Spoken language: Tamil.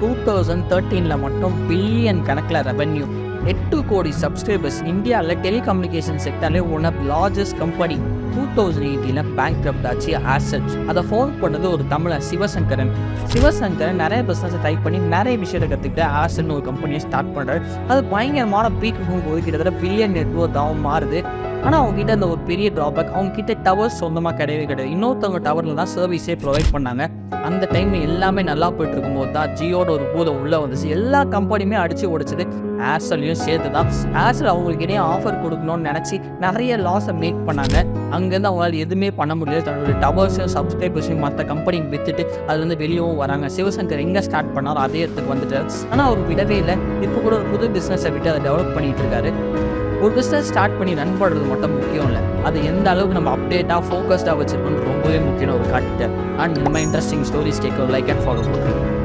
2013 மட்டும் பில்லியன் கணக்கில் ரெவென்யூ, 8 கோடி சப்ஸ்கிரைபர்ஸ், இந்தியாவில் டெலிகம்யூனிகேஷன் செக்டர்லேயே one of largest company. 2018 bankrupt ஆச்சு ஆசெட்ஸ். அதை ஃபோன் பண்ணது ஒரு தமிழர் சிவசங்கரன். சிவசங்கரன் நிறைய பிஸ்னஸை டைப் பண்ணி நிறைய விஷயத்தை கற்றுக்கிட்டு ஆசெட்னு ஒரு கம்பெனியை ஸ்டார்ட் பண்ணுறாரு. அது பயங்கரமான பீக்கு போது கிட்டத்தட்ட பில்லியன் நெட்வொர்க்காகவும் மாறுது. ஆனால் அவங்ககிட்ட அந்த ஒரு பெரிய ட்ராபேக், அவங்ககிட்ட டவர்ஸ் சொந்தமாக கிடையாது. இன்னொருத்தவங்க டவரில் தான் சர்வீஸே ப்ரொவைட் பண்ணாங்க. அந்த டைமில் எல்லாமே நல்லா போயிட்டு இருக்கும்போது தான் ஜியோட ஒரு பூதம் உள்ளே வந்துச்சு. எல்லா கம்பெனியுமே அடித்து உடைச்சது ஏர்செல்லையும் சேர்த்து தான். ஏர்செல் அவங்களுக்கு இடையே ஆஃபர் கொடுக்கணும்னு நினச்சி நிறைய லாஸை மேக் பண்ணாங்க. அங்கேருந்து அவங்களால எதுவுமே பண்ண முடியாது. தன்னோட டவர்ஸையும் சப்ஸ்கிரைபர்ஸையும் மற்ற கம்பெனிக்கு விற்றுட்டு அதுலேருந்து வெளியவும் வராங்க. சிவசங்கர் எங்கே ஸ்டார்ட் பண்ணாரோ அதே இடத்துக்கு வந்துட்டார். ஆனால் அவர் விடவே இல்லை. இப்போ கூட ஒரு புது பிஸ்னஸை விட்டு அதை டெவலப் பண்ணிகிட்டு இருக்காரு. ஒரு பிஸ்னஸ் ஸ்டார்ட் பண்ணி ரன் பண்ணுறது மட்டும் முக்கியம் இல்லை, அது எந்த அளவுக்கு நம்ம அப்டேட்டாக ஃபோக்கஸ்டாக வச்சுருக்கோன்னு ரொம்பவே முக்கியம் ஒரு காட்டுட்டு. அண்ட் இந்த மாதிரி இன்ட்ரெஸ்டிங் ஸ்டோரிஸ் கேட்க லைக் அண்ட் ஃபாலோ பண்ணுறேன்.